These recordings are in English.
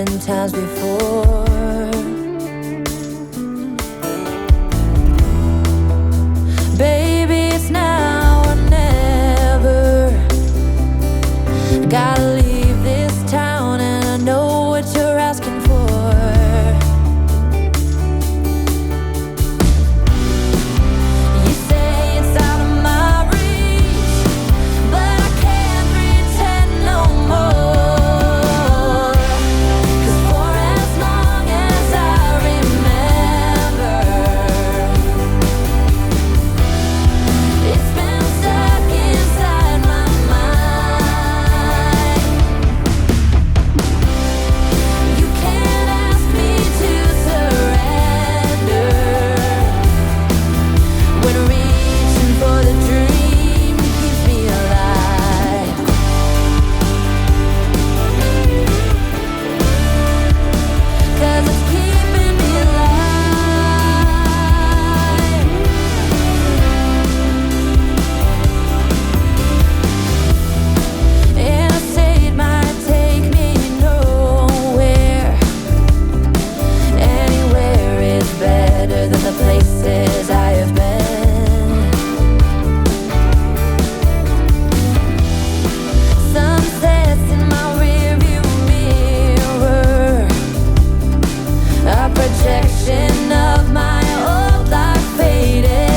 times before. Baby, it's now or never. Gotta leave this town and I know what you're asking for. You say it's out of my reach, but I can't pretend no more. 'Cause for as long as I remember, it's been stuck inside my mind. You can't ask me to surrender when reaching for the dream keeps me alive. 'Cause it's keeping me alive. Interstate might take me nowhere. Anywhere is better than the places I have been. Sunsets in my rearview mirror, a projection of my old life faded.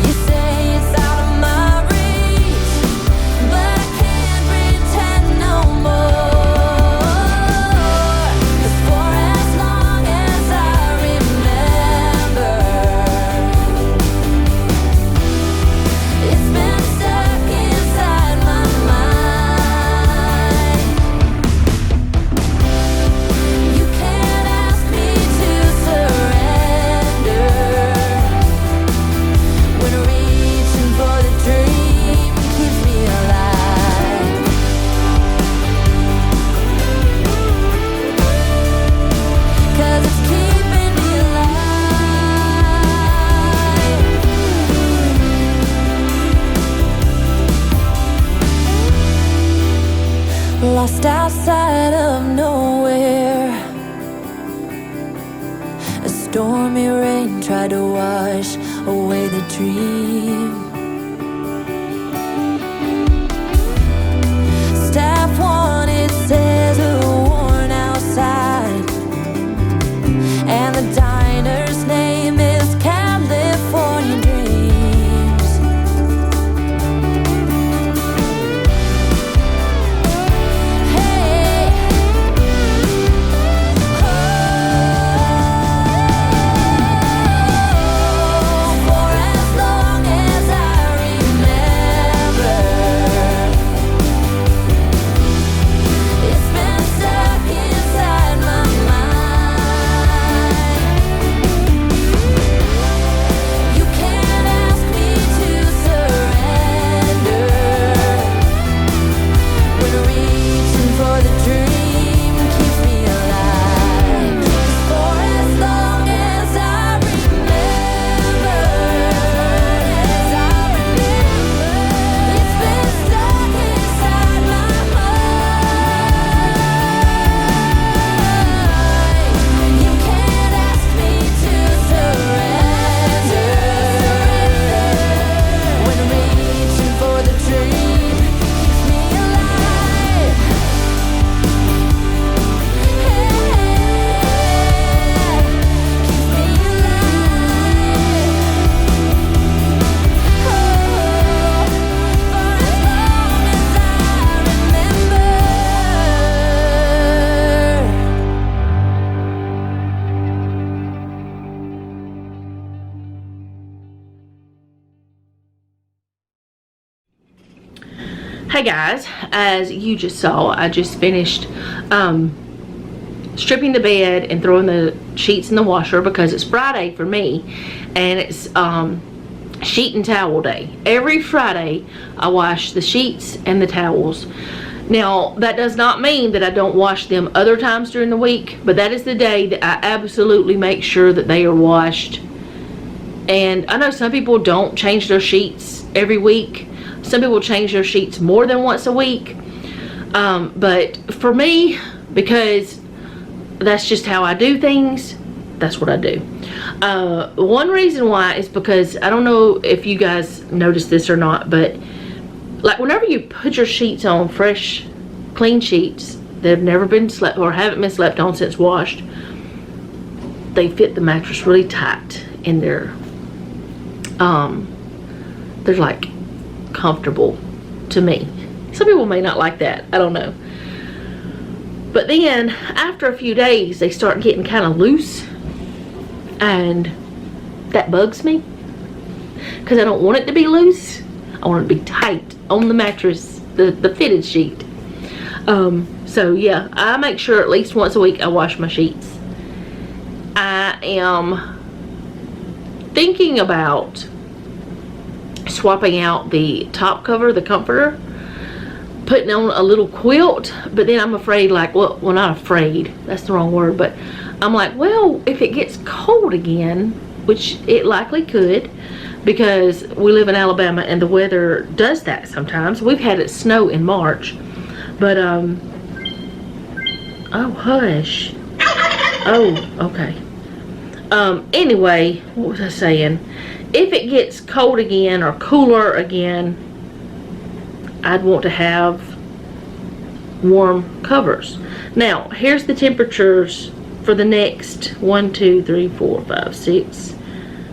You say it's out of my reach, but I can't pretend no more. 'Cause for as long as I remember, it's been stuck inside my mind. You can't ask me to surrender when reaching for the dream keeps me alive. 'Cause it's keeping me alive. Lost outside of nowhere, a stormy rain tried to wash away the dream. Staff wanted says worn outside, and the diner's name is California Dreams. Hey, for as long as I remember, it's been stuck inside my mind. You can't ask me to surrender when reaching for the dream keeps me alive. For as long as I remember, it's been stuck inside my mind. You can't ask me to surrender when reaching for the dream keeps me alive. Keeps me alive. For as long as I remember. Hey guys, as you just saw, I just finished stripping the bed and throwing the sheets in the washer because it's Friday for me, and it's sheet and towel day. Every Friday I wash the sheets and the towels. Now that does not mean that I don't wash them other times during the week, but that is the day that I absolutely make sure that they are washed. And I know some people don't change their sheets every week, Some people change their sheets more than once a week. But for me, because that's just how I do things, that's what I do. One reason why is because, I don't know if you guys noticed this or not, but like whenever you put your sheets on, fresh, clean sheets that have never been slept or haven't been slept on since washed, they fit the mattress really tight in there. They're like comfortable to me. Some people may not like that, I don't know. But then after a few days they start getting kind of loose, and that bugs me because I don't want it to be loose. I want it to be tight on the mattress, the fitted sheet. So yeah, I make sure at least once a week I wash my sheets. I am thinking about swapping out the top cover, the comforter, putting on a little quilt, but then I'm afraid, like, well, not afraid, that's the wrong word, but I'm like, well, if it gets cold again, which it likely could, because we live in Alabama and the weather does that sometimes. We've had it snow in March, but oh hush. Oh, okay. Anyway, what was I saying? If it gets cold again or cooler again, I'd want to have warm covers. Now, here's the temperatures for the next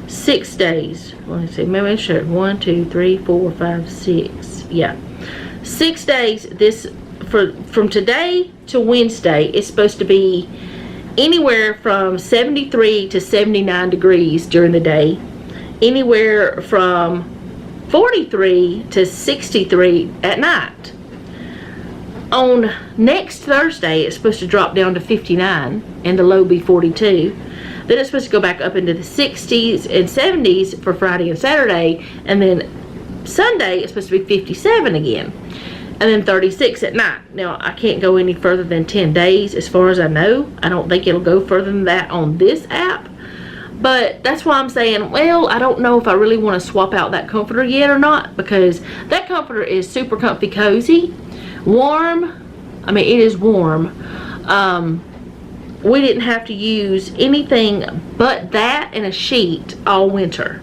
6 days. Let me see, maybe sure. 1, 2, 3, 4, 5, 6. Yeah, 6 days. This from today to Wednesday is supposed to be anywhere from 73 to 79 degrees during the day, anywhere from 43 to 63 at night. On next Thursday, it's supposed to drop down to 59 and the low be 42. Then it's supposed to go back up into the 60s and 70s for Friday and Saturday, and then Sunday it's supposed to be 57 again, and then 36 at night. Now, I can't go any further than 10 days as far as I know. I don't think it'll go further than that on this app. But that's why I'm saying, well, I don't know if I really want to swap out that comforter yet or not, because that comforter is super comfy, cozy, warm. I mean, it is warm. We didn't have to use anything but that and a sheet all winter.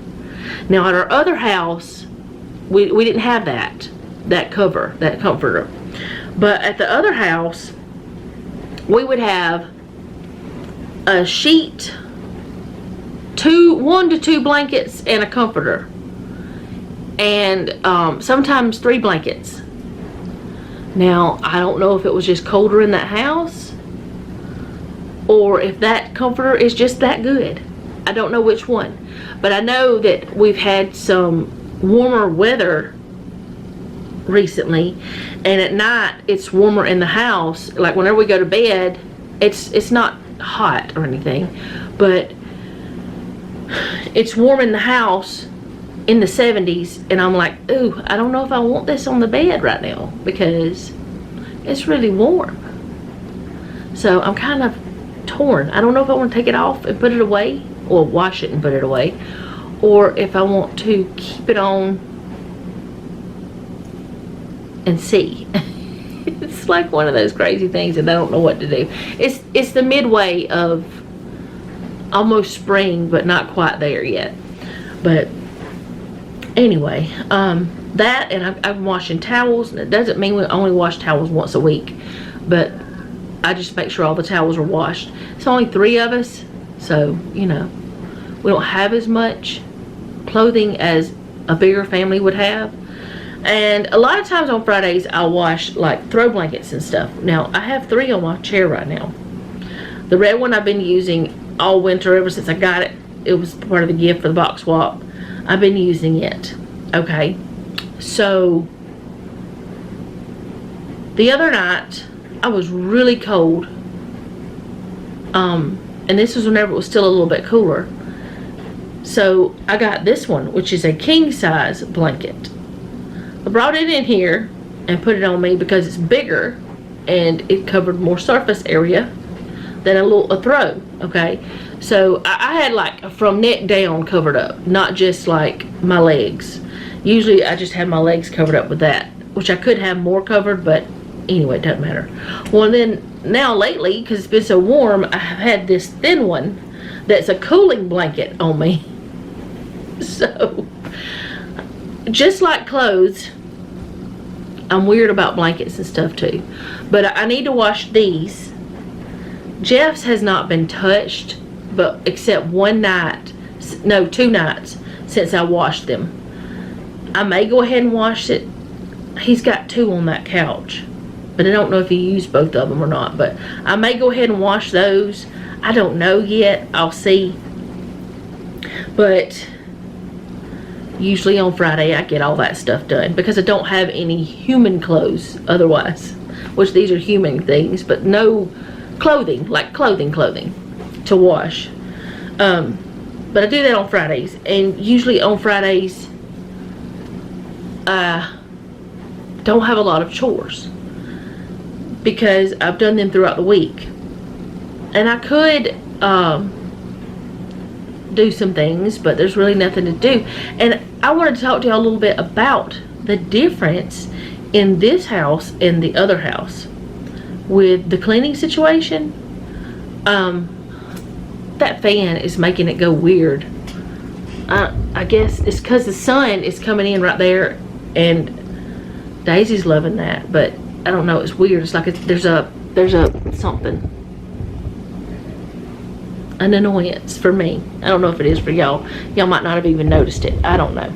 Now, at our other house, we didn't have that comforter. But at the other house, we would have a sheet, 1 to 2 blankets, and a comforter, and sometimes 3 blankets. Now, I don't know if it was just colder in that house or if that comforter is just that good. I don't know which one, but I know that we've had some warmer weather recently, and at night it's warmer in the house. Like whenever we go to bed, it's not hot or anything, but it's warm in the house in the 70s, and I'm like, ooh, I don't know if I want this on the bed right now because it's really warm. So I'm kind of torn. I don't know if I want to take it off and put it away, or wash it and put it away, or if I want to keep it on and see. It's like one of those crazy things, and I don't know what to do. It's the midway of almost spring, but not quite there yet. But anyway, that, and I'm washing towels, and it doesn't mean we only wash towels once a week, but I just make sure all the towels are washed. It's only 3 of us, so you know, we don't have as much clothing as a bigger family would have. And a lot of times on Fridays I'll wash like throw blankets and stuff. Now, I have 3 on my chair right now. The red one I've been using all winter ever since I got it. It was part of the gift for the box swap. I've been using it. Okay, so the other night I was really cold, and this was whenever it was still a little bit cooler. So I got this one, which is a king size blanket. I brought it in here and put it on me because it's bigger and it covered more surface area than a throw. Okay, so I had like from neck down covered up, not just like my legs. Usually I just have my legs covered up with that, which I could have more covered, but anyway, it doesn't matter. Well, then now lately, because it's been so warm, I have had this thin one that's a cooling blanket on me. So, just like clothes, I'm weird about blankets and stuff too. But I need to wash these. Jeff's has not been touched, but except one night, no, 2 nighs since I washed them. I may go ahead and wash it. He's got 2 on that couch, but I don't know if he used both of them or not. But I may go ahead and wash those. I don't know yet. I'll see. But usually on Friday I get all that stuff done because I don't have any human clothes otherwise, which these are human things, but no clothing, like clothing to wash. But I do that on Fridays, and usually on Fridays I don't have a lot of chores because I've done them throughout the week. And I could do some things, but there's really nothing to do. And I wanted to talk to y'all a little bit about the difference in this house and the other house with the cleaning situation. That fan is making it go weird. I guess it's because the sun is coming in right there, and Daisy's loving that, but I don't know, it's weird. It's like there's a something, an annoyance for me. I don't know if it is for y'all. Y'all might not have even noticed it. I don't know.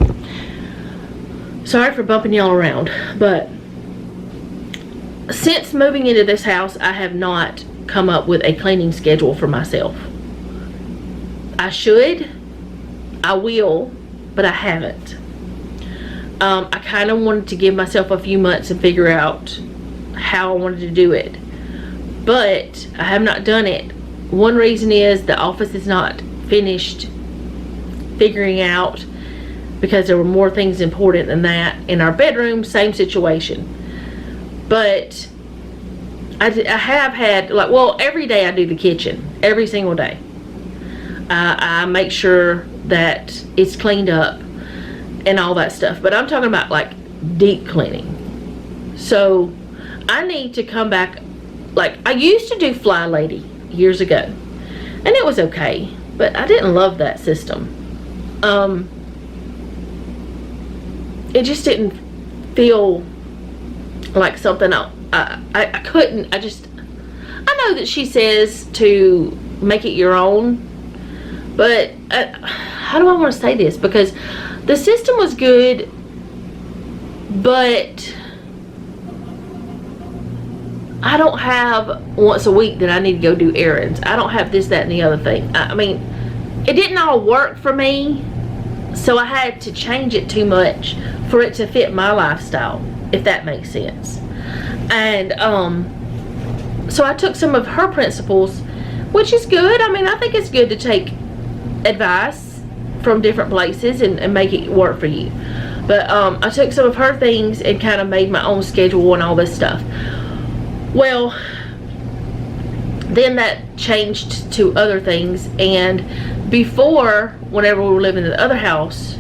Sorry for bumping y'all around, but since moving into this house, I have not come up with a cleaning schedule for myself. I should, I will, but I haven't. I kind of wanted to give myself a few months and figure out how I wanted to do it, but I have not done it. One reason is the office is not finished figuring out, because there were more things important than that. In our bedroom, same situation. But I have had, like, well, every day I do the kitchen, every single day. I make sure that it's cleaned up and all that stuff, but I'm talking about like deep cleaning. So I need to come back. Like, I used to do Fly Lady years ago, and it was okay, but I didn't love that system. It just didn't feel like something I couldn't. I know that she says to make it your own, but how do I want to say this? Because the system was good, but I don't have once a week that I need to go do errands. I don't have this, that, and the other thing. I mean, it didn't all work for me, so I had to change it too much for it to fit my lifestyle, if that makes sense. And so I took some of her principles, which is good. I mean, I think it's good to take advice from different places and make it work for you. But I took some of her things and kind of made my own schedule and all this stuff. Well, then that changed to other things, and before, whenever we were living in the other house,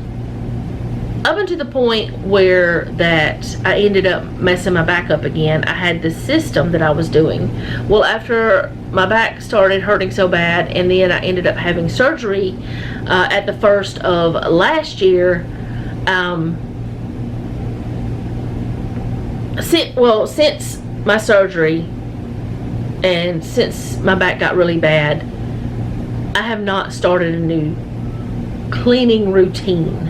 up until the point where that I ended up messing my back up again, I had this system that I was doing. Well, after my back started hurting so bad, and then I ended up having surgery at the first of last year, since my surgery and since my back got really bad, I have not started a new cleaning routine.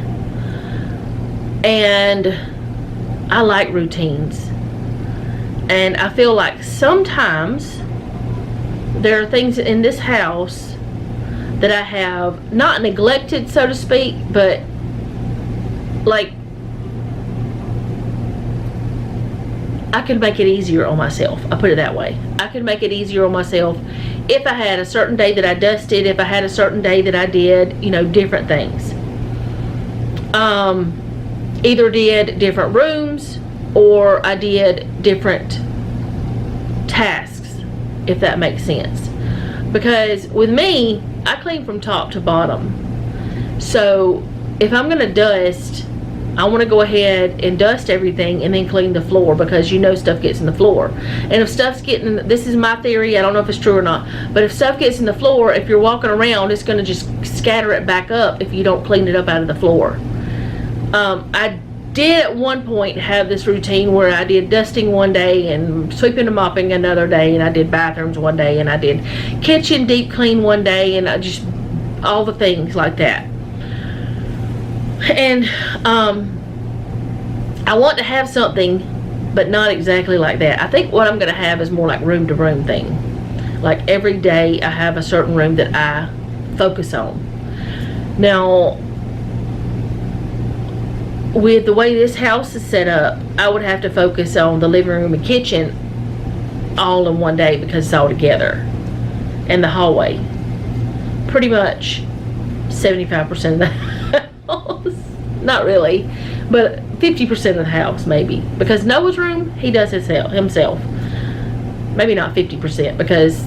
And I like routines, and I feel like sometimes there are things in this house that I have not neglected, so to speak, but like I could make it easier on myself. I put it that way. I could make it easier on myself if I had a certain day that I dusted, if I had a certain day that I did, you know, different things. Either did different rooms or I did different tasks, if that makes sense. Because with me, I clean from top to bottom. So if I'm gonna dust, I want to go ahead and dust everything and then clean the floor, because stuff gets in the floor. And if stuff's getting, this is my theory, I don't know if it's true or not, but if stuff gets in the floor, if you're walking around, it's going to just scatter it back up if you don't clean it up out of the floor. I did at one point have this routine where I did dusting one day and sweeping and mopping another day, and I did bathrooms one day, and I did kitchen deep clean one day, and I just, all the things like that. And I want to have something, but not exactly like that. I think what I'm going to have is more like room to room thing. Like every day I have a certain room that I focus on. Now, with the way this house is set up, I would have to focus on the living room and kitchen all in one day because it's all together. And the hallway. Pretty much 75% of the house. Not really, but 50% of the house maybe. Because Noah's room, he does himself. Maybe not 50% because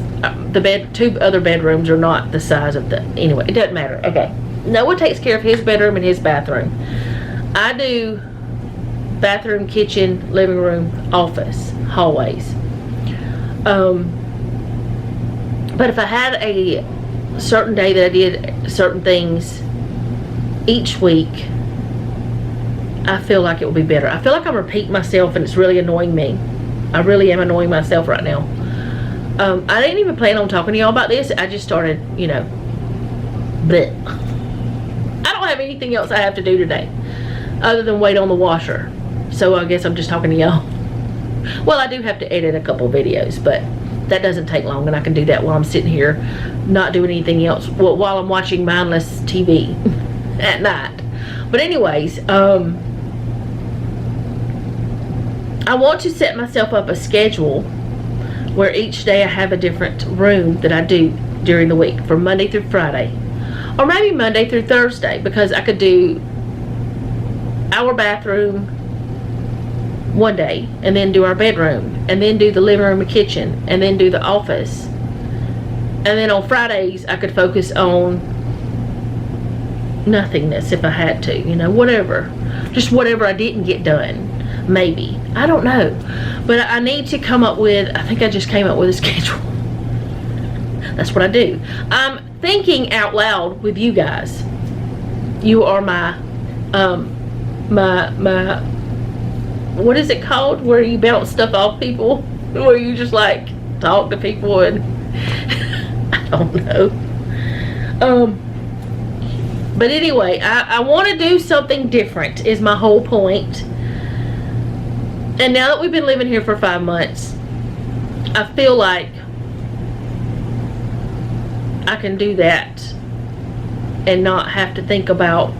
the two other bedrooms are not the size of the, anyway, it doesn't matter. Okay. Noah takes care of his bedroom and his bathroom. I do bathroom, kitchen, living room, office, hallways. But if I had a certain day that I did certain things each week, I feel like it would be better. I feel like I'm repeating myself and it's really annoying me. I really am annoying myself right now. I didn't even plan on talking to y'all about this. I just started, bleh. I don't have anything else I have to do today other than wait on the washer. So I guess I'm just talking to y'all. Well, I do have to edit a couple videos, but that doesn't take long, and I can do that while I'm sitting here not doing anything else, while I'm watching mindless TV at night. But anyways, I want to set myself up a schedule where each day I have a different room that I do during the week, from Monday through Friday, or maybe Monday through Thursday, because I could do our bathroom one day, and then do our bedroom, and then do the living room and kitchen, and then do the office. And then on Fridays I could focus on nothingness if I had to, whatever. Just whatever I didn't get done. Maybe. I don't know. But I need to come up with, I think I just came up with a schedule. That's what I do. I'm thinking out loud with you guys. You are my what is it called, where you bounce stuff off people, where you just like talk to people and I don't know. But anyway, I want to do something different is my whole point. And now that we've been living here for 5 months, I feel like I can do that and not have to think about,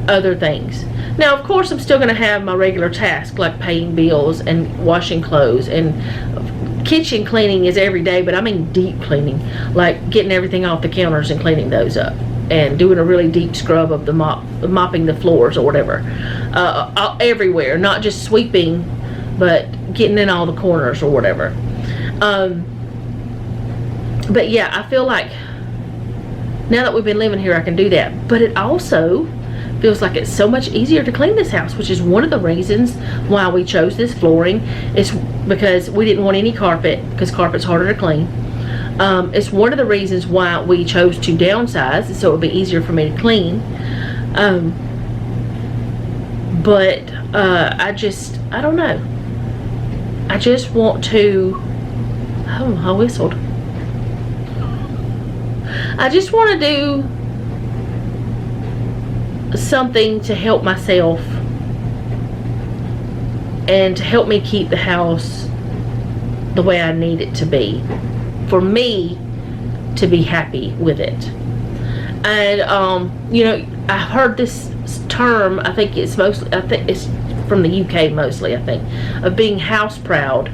other things. Now, of course, I'm still going to have my regular tasks like paying bills and washing clothes, and kitchen cleaning is every day, but I mean deep cleaning, like getting everything off the counters and cleaning those up, and doing a really deep scrub of the mopping the floors or whatever, everywhere, not just sweeping, but getting in all the corners or whatever. But yeah, I feel like now that we've been living here, I can do that. But it also feels like it's so much easier to clean this house, which is one of the reasons why we chose this flooring. It's because we didn't want any carpet, because carpet's harder to clean. It's one of the reasons why we chose to downsize, so it would be easier for me to clean. But I don't know. I just want to, oh, I whistled. I just want to do something to help myself and to help me keep the house the way I need it to be, for me to be happy with it. And I heard this term, I think it's from the UK mostly, I think, of being house proud.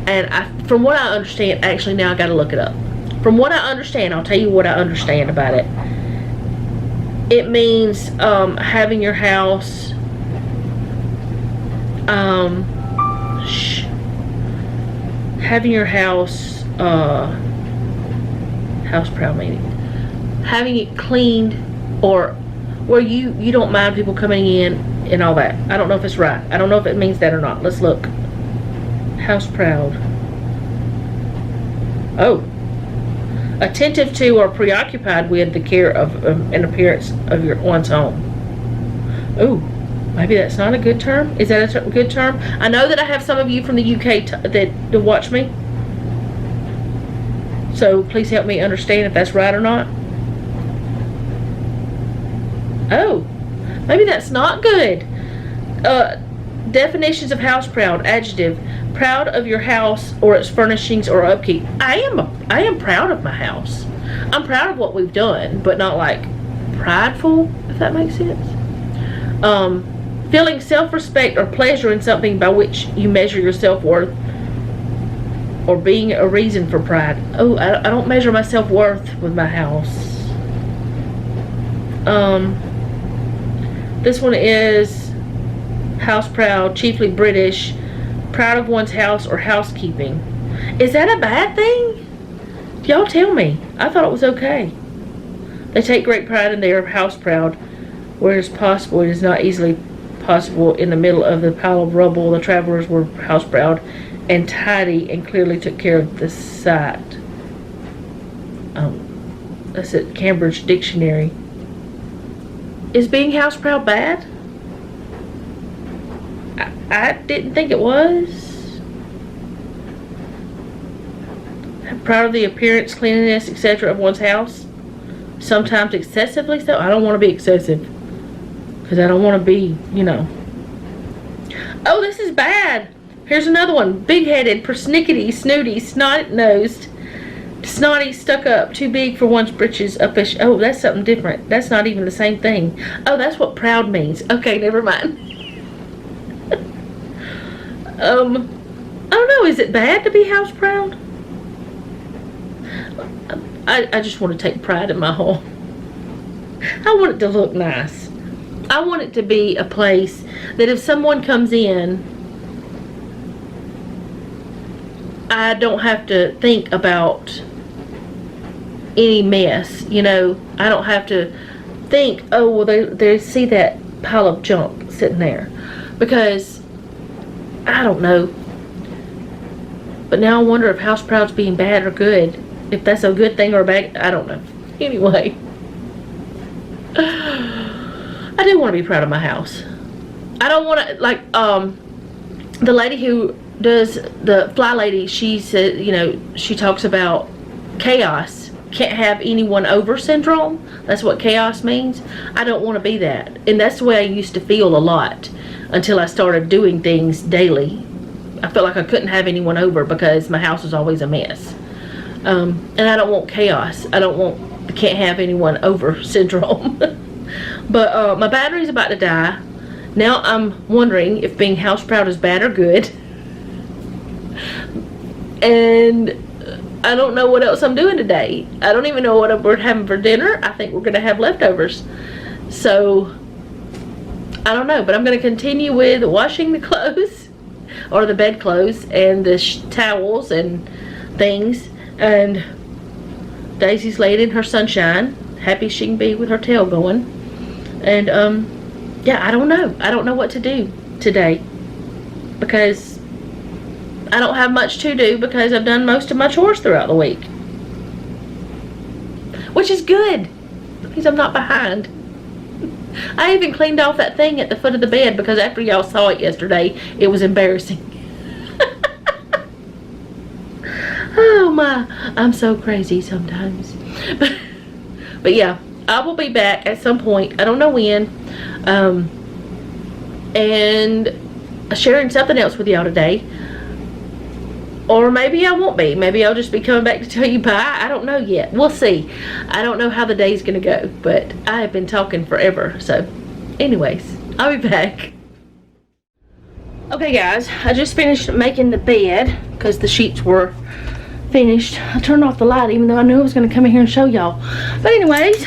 And from what I understand, actually now I gotta look it up. From what I understand, I'll tell you what I understand about it. It means having your house house proud meaning having it cleaned, or where you don't mind people coming in and all that. I don't know if it's right. I don't know if it means that or not. Let's look. House proud. Oh. Attentive to or preoccupied with the care of and appearance of one's home. Oh, maybe that's not a good term. Is that a good term? I know that I have some of you from the UK that watch me. So please help me understand if that's right or not. Oh, maybe that's not good. Definitions of house proud. Adjective: proud of your house or its furnishings or upkeep. I am proud of my house. I'm proud of what we've done, but not like prideful, if that makes sense. Feeling self-respect or pleasure in something by which you measure your self-worth, or being a reason for pride. Oh, I don't measure my self-worth with my house. This one is house proud, chiefly British, proud of one's house or housekeeping. Is that a bad thing? Y'all tell me. I thought it was okay. They take great pride in their house proud. Where it is possible, it is not easily possible. In the middle of the pile of rubble, the travelers were house proud and tidy and clearly took care of the site. That's at Cambridge Dictionary. Is being house proud bad? I didn't think it was. Proud of the appearance, cleanliness, etc. of one's house. Sometimes excessively so. I don't want to be excessive. Because I don't want to be, you know. Oh, this is bad. Here's another one. Big-headed, persnickety, snooty, snot-nosed, snotty, stuck up, too big for one's britches, uppish. Oh, that's something different. That's not even the same thing. Oh, that's what proud means. Okay, never mind. I don't know. Is it bad to be house proud? I just want to take pride in my home. I want it to look nice. I want it to be a place that if someone comes in, I don't have to think about any mess, you know. I don't have to think, oh, well, they see that pile of junk sitting there. Because, I don't know. But now I wonder if house proud's being bad or good. If that's a good thing or a bad, I don't know. Anyway. I do want to be proud of my house. I don't want to, like, the lady who does, the fly lady, she said, you know, she talks about chaos. Can't have anyone over syndrome. That's what chaos means. I don't want to be that. And that's the way I used to feel a lot until I started doing things daily. I felt like I couldn't have anyone over because my house was always a mess. And I don't want chaos. I can't have anyone over syndrome. But my battery's about to die. Now I'm wondering if being house proud is bad or good. And I don't know what else I'm doing today. I don't even know what we're having for dinner. I think we're going to have leftovers. So, I don't know. But I'm going to continue with washing the clothes. Or the bed clothes. And the towels and things. And Daisy's laid in her sunshine. Happy she can be with her tail going. And, yeah, I don't know. I don't know what to do today. Because I don't have much to do because I've done most of my chores throughout the week. Which is good. Because I'm not behind. I even cleaned off that thing at the foot of the bed because after y'all saw it yesterday, it was embarrassing. Oh my, I'm so crazy sometimes. But yeah, I will be back at some point. I don't know when. And sharing something else with y'all today. Or maybe I won't be. Maybe I'll just be coming back to tell you bye. I don't know yet. We'll see. I don't know how the day's going to go. But I have been talking forever. So, anyways, I'll be back. Okay, guys. I just finished making the bed. Because the sheets were finished. I turned off the light even though I knew I was going to come in here and show y'all. But anyways,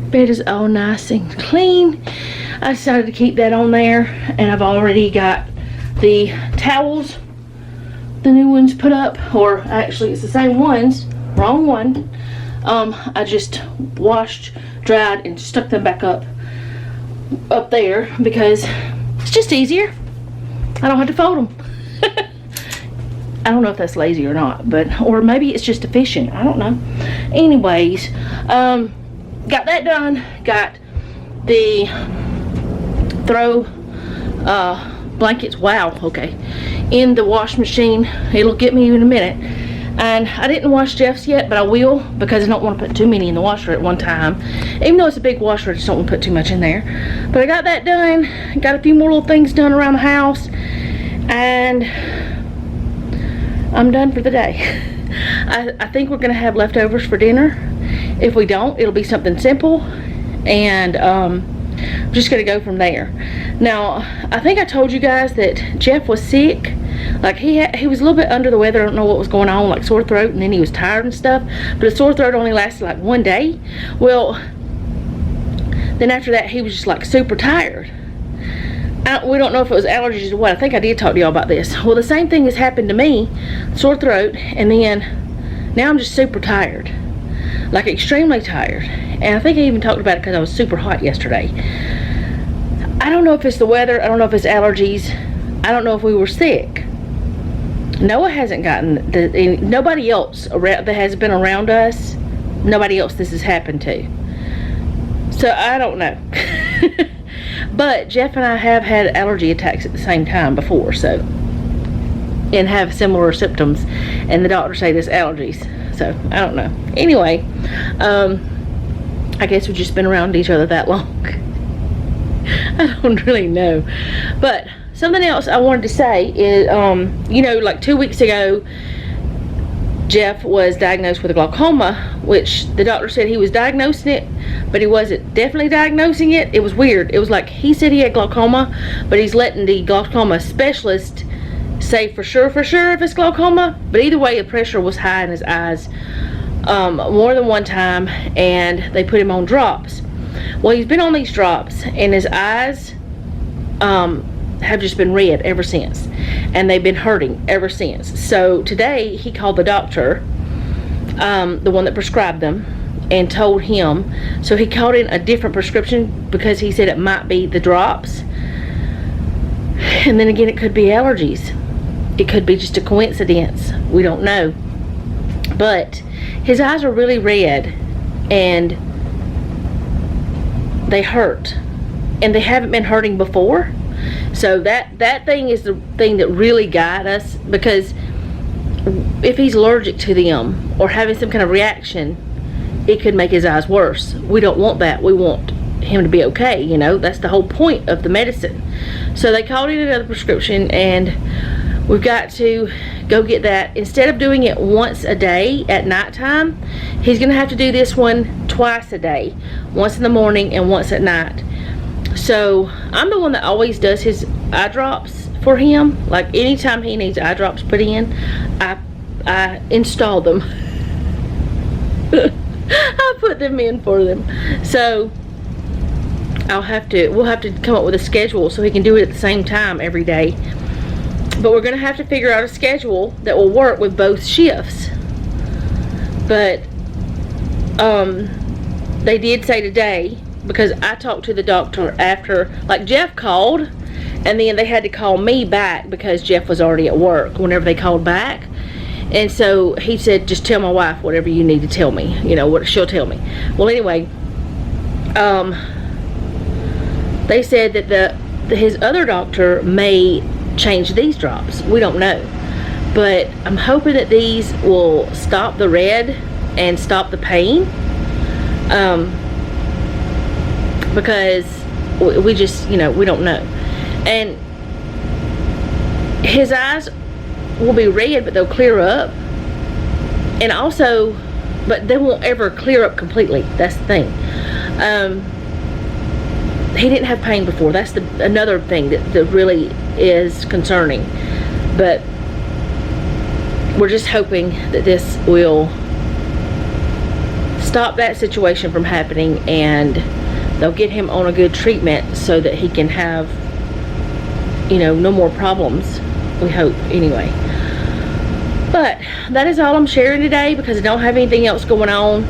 bed is all nice and clean. I decided to keep that on there. And I've already got the towels, the new ones put up, or actually it's the same ones, wrong one. I just washed, dried, and stuck them back up there because it's just easier. I don't have to fold them. I don't know if that's lazy or not, or maybe it's just efficient. I don't know. Anyways, got that done. Got the throw blankets, wow, okay, in the wash machine. It'll get me in a minute. And I didn't wash Jeff's yet, but I will, because I don't want to put too many in the washer at one time. Even though it's a big washer, I just don't want to put too much in there. But I got that done. Got a few more little things done around the house, and I'm done for the day. I think we're gonna have leftovers for dinner. If we don't, it'll be something simple, and I'm just gonna go from there. Now, I think I told you guys that Jeff was sick. Like he was a little bit under the weather. I don't know what was going on, like sore throat, and then he was tired and stuff. But the sore throat only lasted like one day. Well, then after that, he was just like super tired. We don't know if it was allergies or what. I think I did talk to y'all about this. Well, the same thing has happened to me, sore throat, and then now I'm just super tired, like extremely tired. And I think I even talked about it because I was super hot yesterday. I don't know if it's the weather. I don't know if it's allergies. I don't know if we were sick. Noah hasn't gotten nobody else around that has been around us. Nobody else this has happened to. So I don't know. But Jeff and I have had allergy attacks at the same time before, so, and have similar symptoms, and the doctor said it's allergies. So I don't know. Anyway, I guess we've just been around each other that long. I don't really know. But something else I wanted to say is, you know, like 2 weeks ago, Jeff was diagnosed with glaucoma, which the doctor said he was diagnosing it, but he wasn't definitely diagnosing it. It was weird. It was like he said he had glaucoma, but he's letting the glaucoma specialist say for sure if it's glaucoma. But either way, the pressure was high in his eyes more than one time, and they put him on drops. Well, he's been on these drops, and his eyes have just been red ever since, and they've been hurting ever since. So today he called the doctor, the one that prescribed them, and told him. So he called in a different prescription because he said it might be the drops, and then again it could be allergies. It could be just a coincidence. We don't know. But his eyes are really red, and they hurt, and they haven't been hurting before. So that thing is the thing that really got us, because if he's allergic to them or having some kind of reaction, it could make his eyes worse. We don't want that. We want him to be okay, you know. That's the whole point of the medicine. So they called in another prescription, and we've got to go get that. Instead of doing it once a day at nighttime, he's gonna have to do this one twice a day, once in the morning and once at night. So I'm the one that always does his eye drops for him. Like anytime he needs eye drops put in, I install them. I put them in for them. So we'll have to come up with a schedule so he can do it at the same time every day. But we're gonna have to figure out a schedule that will work with both shifts. But they did say today, because I talked to the doctor after, like Jeff called, and then they had to call me back because Jeff was already at work whenever they called back. And so he said, just tell my wife whatever you need to tell me, you know, what she'll tell me. Well, anyway, they said that his other doctor may change these drops. We don't know, but I'm hoping that these will stop the red and stop the pain, because we just, you know, we don't know. And his eyes will be red, but they'll clear up, and also, but they won't ever clear up completely. That's the thing. He didn't have pain before. That's another thing that really is concerning. But we're just hoping that this will stop that situation from happening, and they'll get him on a good treatment so that he can have, you know, no more problems. We hope, anyway. But that is all I'm sharing today, because I don't have anything else going on.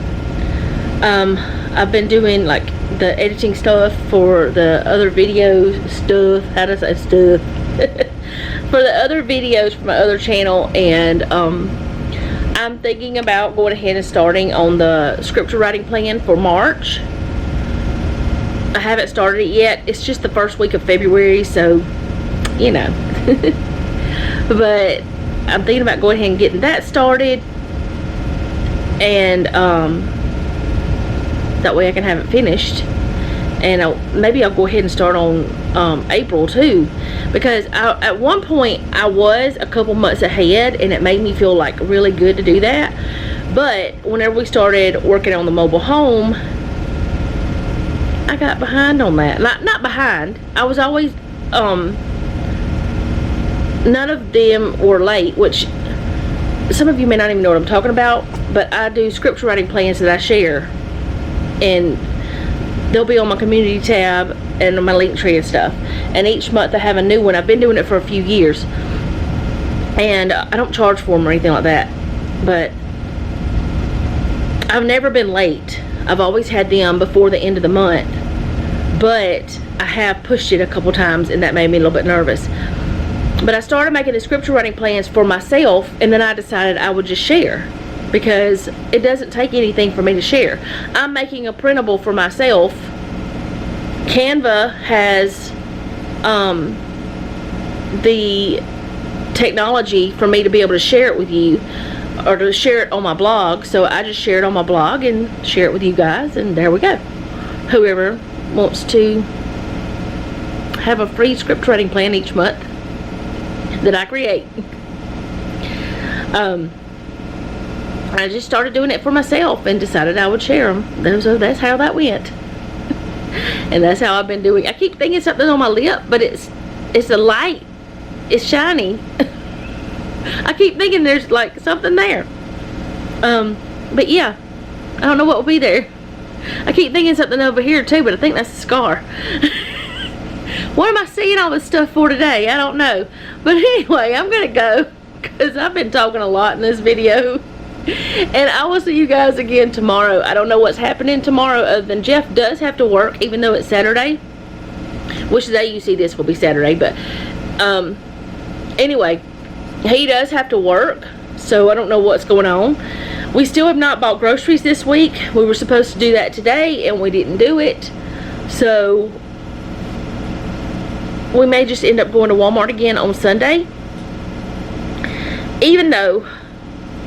I've been doing like the editing stuff for the other video stuff. How does I say stuff? For the other videos for my other channel, and I'm thinking about going ahead and starting on the scripture writing plan for March. I haven't started it yet. It's just the first week of February, so you know. But I'm thinking about going ahead and getting that started, and that way I can have it finished. And maybe I'll go ahead and start on April too, because at one point I was a couple months ahead, and it made me feel like really good to do that. But whenever we started working on the mobile home, I got behind on that. Not behind. I was always none of them were late, which some of you may not even know what I'm talking about, but I do scripture writing plans that I share, and they'll be on my community tab and on my link tree and stuff. And each month I have a new one. I've been doing it for a few years, and I don't charge for them or anything like that, but I've never been late. I've always had them before the end of the month, but I have pushed it a couple times, and that made me a little bit nervous. But I started making the scripture writing plans for myself, and then I decided I would just share, because it doesn't take anything for me to share. I'm making a printable for myself. Canva has the technology for me to be able to share it with you, or to share it on my blog. So I just share it on my blog and share it with you guys, and there we go. Whoever wants to have a free script writing plan each month that I create. I just started doing it for myself and decided I would share them. So that's how that went. And that's how I've been doing. I keep thinking something on my lip, but it's a light. It's shiny. I keep thinking there's like something there. But yeah, I don't know what will be there. I keep thinking something over here too, but I think that's a scar. What am I seeing all this stuff for today? I don't know. But anyway, I'm gonna go, because I've been talking a lot in this video. And I will see you guys again tomorrow. I don't know what's happening tomorrow, other than Jeff does have to work, even though it's Saturday. Which day you see this will be Saturday, but anyway, he does have to work, so I don't know what's going on. We still have not bought groceries this week. We were supposed to do that today, and we didn't do it. So we may just end up going to Walmart again on Sunday. Even though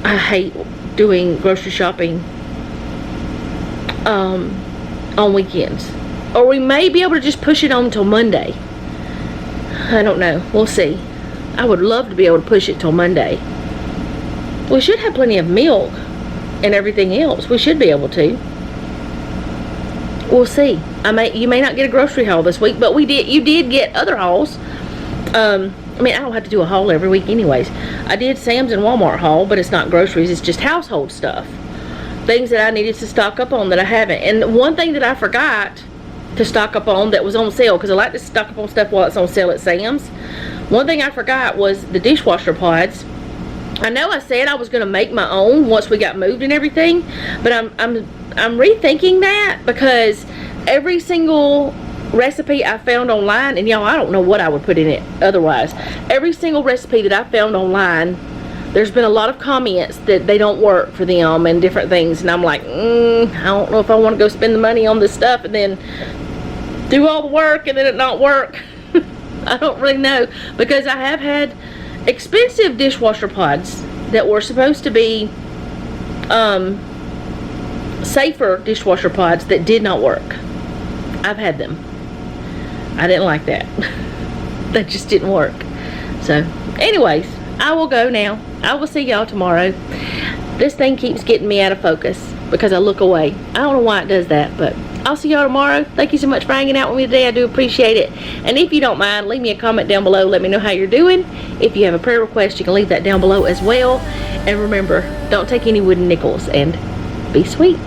I hate doing grocery shopping on weekends. Or we may be able to just push it on till Monday. I don't know. We'll see. I would love to be able to push it till Monday. We should have plenty of milk and everything else. We should be able to. We'll see. You may not get a grocery haul this week, but you did get other hauls. I mean, I don't have to do a haul every week anyways. I did Sam's and Walmart haul, but it's not groceries, it's just household stuff. Things that I needed to stock up on that I haven't. And one thing that I forgot to stock up on that was on sale, because I like to stock up on stuff while it's on sale at Sam's. One thing I forgot was the dishwasher pods. I know I said I was going to make my own once we got moved and everything, but I'm rethinking that, because every single recipe I found online, and y'all, I don't know what I would put in it otherwise. Every single recipe that I found online, there's been a lot of comments that they don't work for them and different things, and I'm like, I don't know if I want to go spend the money on this stuff and then do all the work and then it not work. I don't really know, because I have had expensive dishwasher pods that were supposed to be safer dishwasher pods that did not work. I've had them. I didn't like that. That just didn't work. So anyways, I will go now. I will see y'all tomorrow. This thing keeps getting me out of focus because I look away. I don't know why it does that, but I'll see y'all tomorrow. Thank you so much for hanging out with me today. I do appreciate it. And if you don't mind, leave me a comment down below. Let me know how you're doing. If you have a prayer request, you can leave that down below as well. And remember, don't take any wooden nickels, and be sweet.